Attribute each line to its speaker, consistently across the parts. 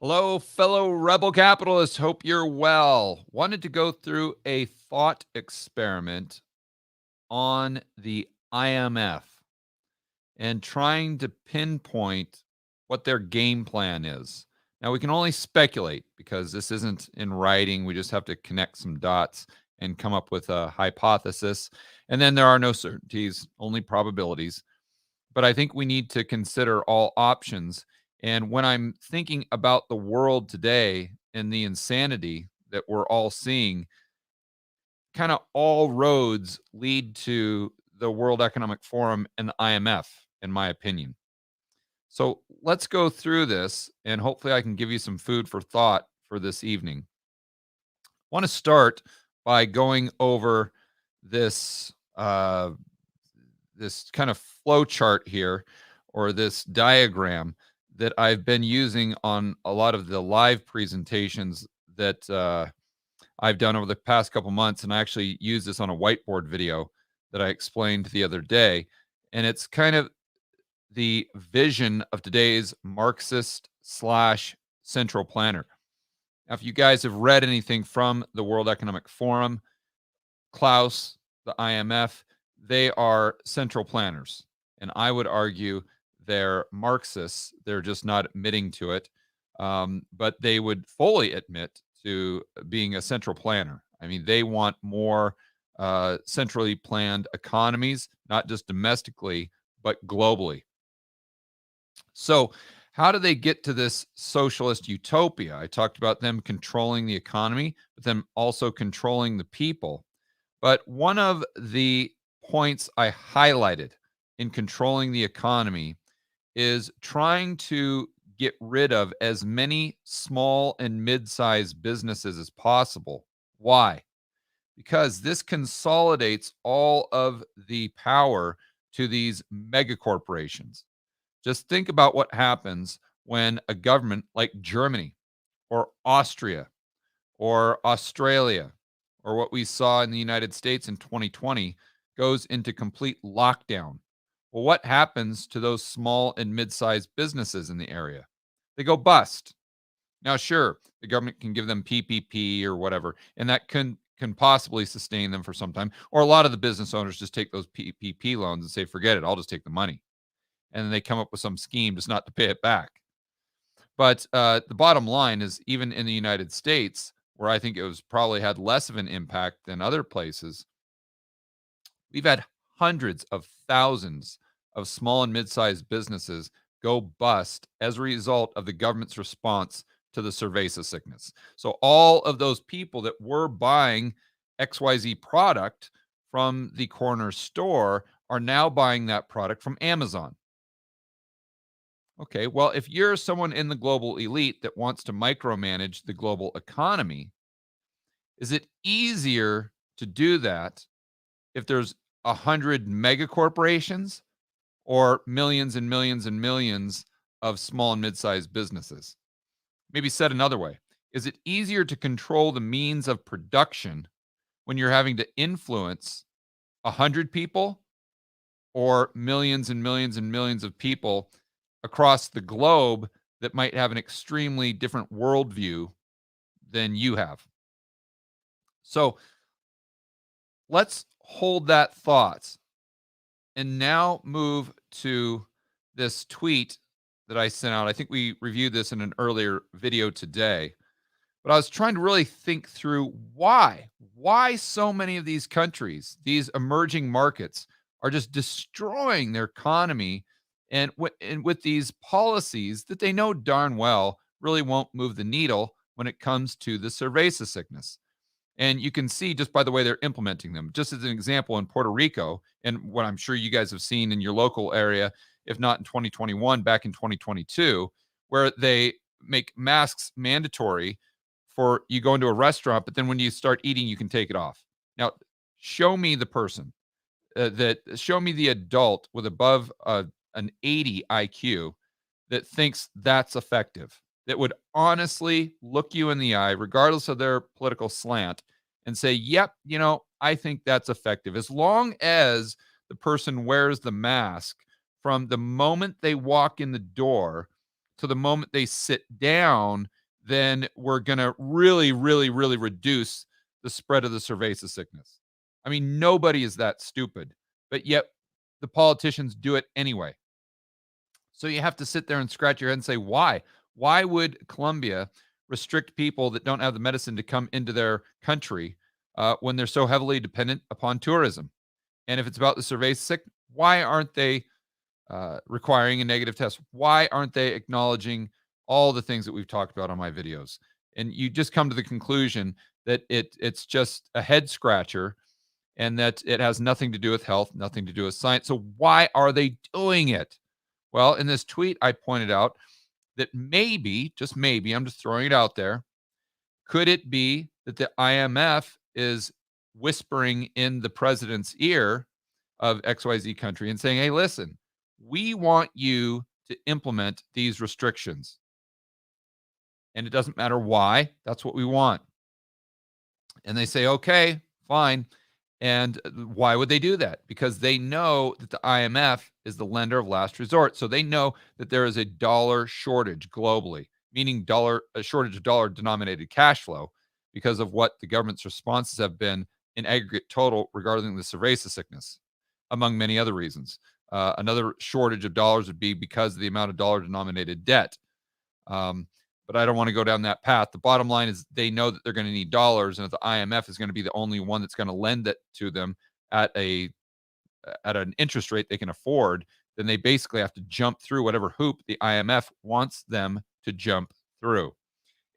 Speaker 1: Hello, fellow rebel capitalists. Hope you're well. Wanted to go through a thought experiment on the IMF and trying to pinpoint what their game plan is. Now, we can only speculate because this isn't in writing. We just have to connect some dots and come up with a hypothesis. And then there are no certainties, only probabilities. But I think we need to consider all options. And when I'm thinking about the world today and the insanity that we're all seeing, kind of all roads lead to the World Economic Forum and the IMF, in my opinion. So let's go through this, and hopefully, I can give you some food for thought for this evening. I want to start by going over this this kind of flow chart here, or this diagram that I've been using on a lot of the live presentations that I've done over the past couple months. And I actually used this on a whiteboard video that I explained the other day. And it's kind of the vision of today's Marxist slash central planner. Now, if you guys have read anything from the World Economic Forum, Klaus, the IMF, they are central planners. And I would argue they're Marxists. They're just not admitting to it. But they would fully admit to being a central planner. I mean, they want more centrally planned economies, not just domestically, but globally. So, how do they get to this socialist utopia? I talked about them controlling the economy, but then also controlling the people. But one of the points I highlighted in controlling the economy is trying to get rid of as many small and mid-sized businesses as possible. Why? Because this consolidates all of the power to these mega corporations. Just think about what happens when a government like Germany or Austria or Australia or what we saw in the United States in 2020 goes into complete lockdown. Well, what happens to those small and mid-sized businesses in the area? They go bust. Now, sure, the government can give them PPP or whatever, and that can possibly sustain them for some time. Or a lot of the business owners just take those PPP loans and say, "Forget it, I'll just take the money." And then they come up with some scheme just not to pay it back. But the bottom line is, even in the United States, where I think it was probably had less of an impact than other places, we've had hundreds of thousands of small and mid-sized businesses go bust as a result of the government's response to the cerveza sickness. So all of those people that were buying XYZ product from the corner store are now buying that product from Amazon. Okay, well, if you're someone in the global elite that wants to micromanage the global economy, is it easier to do that if there's 100 mega corporations or millions and millions and millions of small and mid-sized businesses? Maybe said another way, is it easier to control the means of production when you're having to influence 100 people or millions and millions and millions of people across the globe that might have an extremely different worldview than you have? So let's hold that thought and now move to this tweet that I sent out. I think we reviewed this in an earlier video today, but I was trying to really think through why so many of these countries, these emerging markets, are just destroying their economy, and with these policies that they know darn well really won't move the needle when it comes to the cerveza sickness. And you can see just by the way they're implementing them. Just as an example, in Puerto Rico, and what I'm sure you guys have seen in your local area, if not in 2021, back in 2022, where they make masks mandatory for you go into a restaurant, but then when you start eating, you can take it off. Now, show me the person show me the adult with above an 80 IQ that thinks that's effective, that would honestly look you in the eye, regardless of their political slant, and say, yep, I think that's effective. As long as the person wears the mask from the moment they walk in the door to the moment they sit down, then we're going to really, really, really reduce the spread of the cerveza sickness. I mean, nobody is that stupid, but yet the politicians do it anyway. So you have to sit there and scratch your head and say, why? Why would Colombia restrict people that don't have the medicine to come into their country when they're so heavily dependent upon tourism? And if it's about the cerveza sick, why aren't they requiring a negative test? Why aren't they acknowledging all the things that we've talked about on my videos? And you just come to the conclusion that it's just a head scratcher and that it has nothing to do with health, nothing to do with science. So why are they doing it? Well, in this tweet, I pointed out that maybe, just maybe, I'm just throwing it out there, could it be that the IMF is whispering in the president's ear of XYZ country and saying, hey, listen, we want you to implement these restrictions. And it doesn't matter why, that's what we want. And they say, okay, fine. And why would they do that? Because they know that the IMF is the lender of last resort. So they know that there is a dollar shortage globally, meaning a shortage of dollar denominated cash flow because of what the government's responses have been in aggregate total regarding the cerveza sickness, among many other reasons. Another shortage of dollars would be because of the amount of dollar denominated debt. But I don't want to go down that path. The bottom line is they know that they're going to need dollars, and if the IMF is going to be the only one that's going to lend it to them at an interest rate they can afford, then they basically have to jump through whatever hoop the IMF wants them to jump through.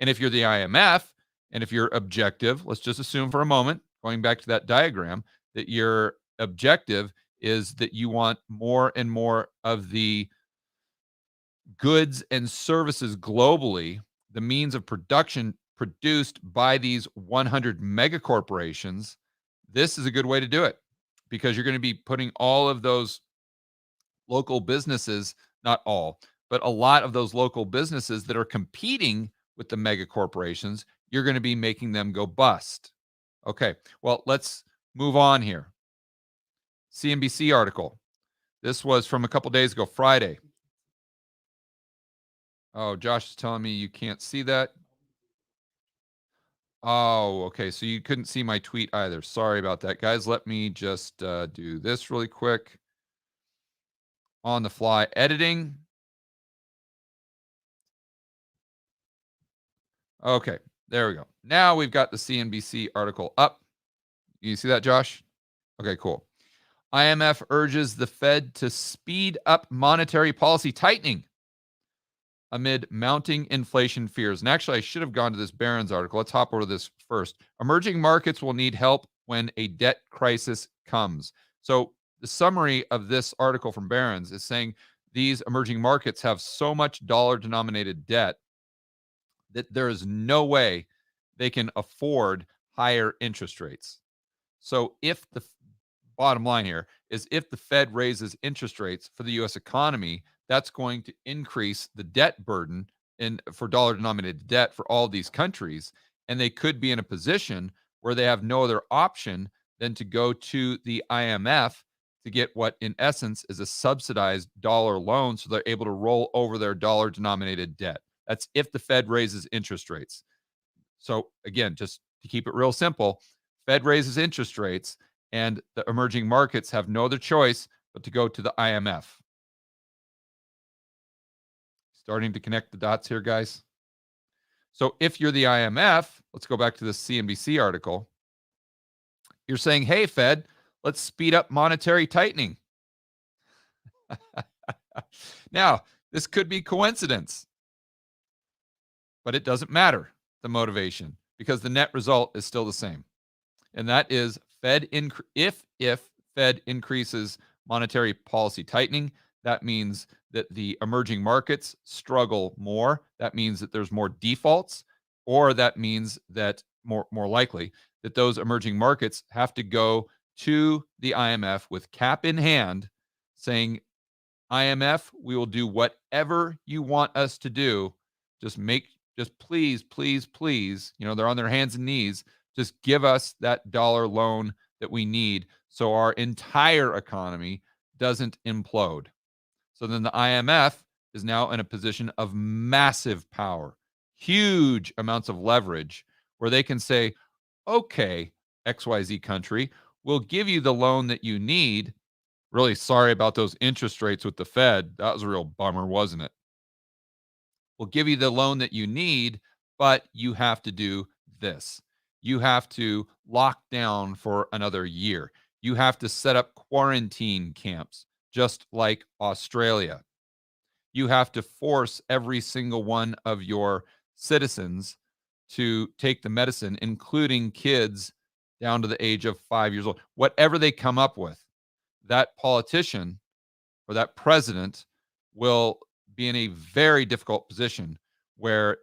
Speaker 1: And if you're the IMF, and if your objective, let's just assume for a moment, going back to that diagram, that your objective is that you want more and more of the goods and services globally, the means of production produced by these 100 mega corporations, this is a good way to do it because you're going to be putting all of those local businesses, not all, but a lot of those local businesses that are competing with the mega corporations, you're going to be making them go bust. Okay, well, let's move on here. CNBC article. This was from a couple days ago, Friday. Oh, Josh is telling me you can't see that. Oh, okay. So you couldn't see my tweet either. Sorry about that, guys. Let me just do this really quick. On the fly editing. Okay, there we go. Now we've got the CNBC article up. You see that, Josh? Okay, cool. IMF urges the Fed to speed up monetary policy tightening amid mounting inflation fears. And actually, I should have gone to this Barron's article. Let's hop over to this first. Emerging markets will need help when a debt crisis comes. So the summary of this article from Barron's is saying these emerging markets have so much dollar-denominated debt that there is no way they can afford higher interest rates. So if the bottom line here is if the Fed raises interest rates for the U.S. economy, that's going to increase the debt burden for dollar denominated debt for all these countries. And they could be in a position where they have no other option than to go to the IMF to get what, in essence, is a subsidized dollar loan. So they're able to roll over their dollar denominated debt. That's if the Fed raises interest rates. So again, just to keep it real simple, Fed raises interest rates and the emerging markets have no other choice but to go to the IMF. Starting to connect the dots here, guys. So if you're the IMF, let's go back to the CNBC article. You're saying, hey, Fed, let's speed up monetary tightening. Now, this could be coincidence, but it doesn't matter, the motivation, because the net result is still the same. And that is if Fed increases monetary policy tightening, that means that the emerging markets struggle more. That means that there's more defaults, or that means that more likely that those emerging markets have to go to the IMF with cap in hand saying, IMF, we will do whatever you want us to do. Just please, please, please, they're on their hands and knees. Just give us that dollar loan that we need so our entire economy doesn't implode. So then the IMF is now in a position of massive power, huge amounts of leverage, where they can say, okay, XYZ country, we'll give you the loan that you need. Really sorry about those interest rates with the Fed. That was a real bummer, wasn't it? We'll give you the loan that you need, but you have to do this. You have to lock down for another year. You have to set up quarantine camps, just like Australia. You have to force every single one of your citizens to take the medicine, including kids down to the age of 5 years old. Whatever they come up with, that politician or that president will be in a very difficult position where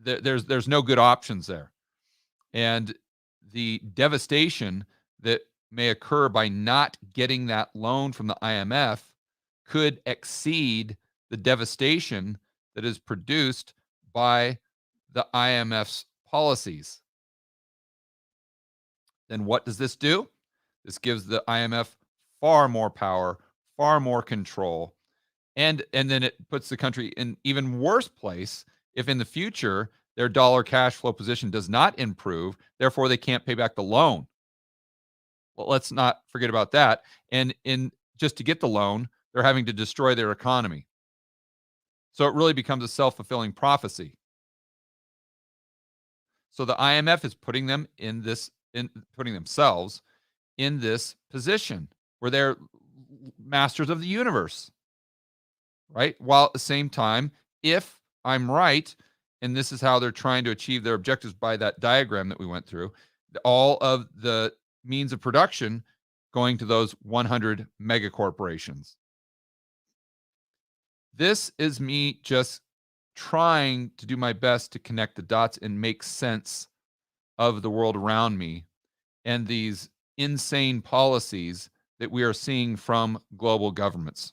Speaker 1: there's no good options there. And the devastation that may occur by not getting that loan from the IMF could exceed the devastation that is produced by the IMF's policies. Then what does this do? This gives the IMF far more power, far more control, and then it puts the country in even worse place if in the future their dollar cash flow position does not improve, therefore they can't pay back the loan. Well, let's not forget about that. And in just to get the loan, they're having to destroy their economy. So it really becomes a self-fulfilling prophecy. So the IMF is putting them in putting themselves in this position where they're masters of the universe, right? While at the same time, if I'm right, and this is how they're trying to achieve their objectives by that diagram that we went through, all of the means of production going to those 100 mega corporations. This is me just trying to do my best to connect the dots and make sense of the world around me and these insane policies that we are seeing from global governments.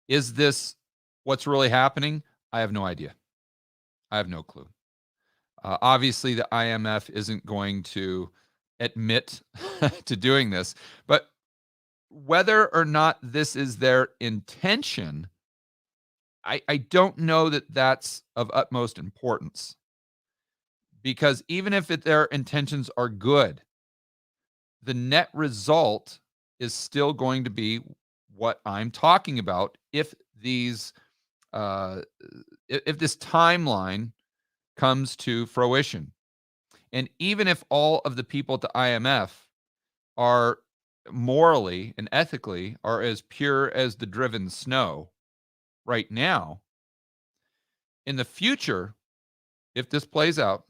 Speaker 1: Is this what's really happening? I have no idea. I have no clue. Obviously, the IMF isn't going to admit to doing this, but whether or not this is their intention, I don't know that that's of utmost importance. Because even if their intentions are good, the net result is still going to be what I'm talking about if these uh, if this timeline comes to fruition. And even if all of the people at the IMF are morally and ethically are as pure as the driven snow right now, in the future, if this plays out,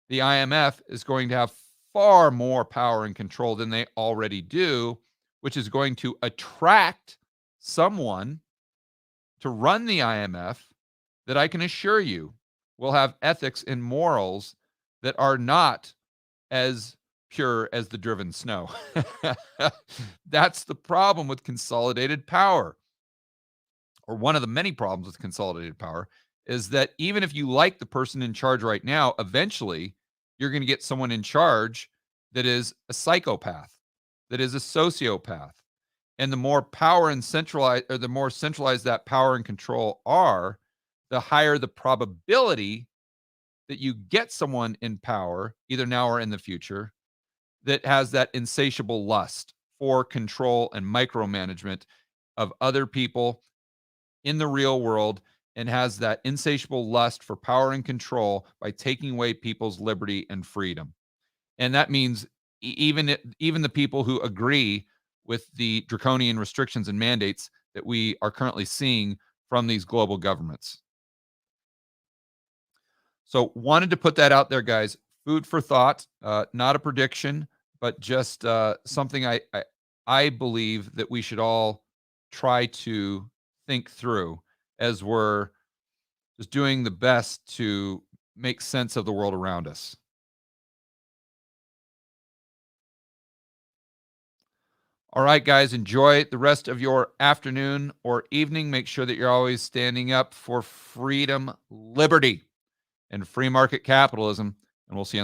Speaker 1: the IMF is going to have far more power and control than they already do, which is going to attract someone to run the IMF that I can assure you will have ethics and morals that are not as pure as the driven snow. That's the problem with consolidated power, or one of the many problems with consolidated power, is that even if you like the person in charge right now, eventually you're going to get someone in charge that is a psychopath, that is a sociopath. And the more power and centralized, or the more centralized that power and control are, the higher the probability that you get someone in power, either now or in the future, that has that insatiable lust for control and micromanagement of other people in the real world, and has that insatiable lust for power and control by taking away people's liberty and freedom. And that means even the people who agree with the draconian restrictions and mandates that we are currently seeing from these global governments. So wanted to put that out there, guys. Food for thought, not a prediction, but just something I believe that we should all try to think through as we're just doing the best to make sense of the world around us. All right, guys, enjoy the rest of your afternoon or evening. Make sure that you're always standing up for freedom, liberty, and free market capitalism. And we'll see you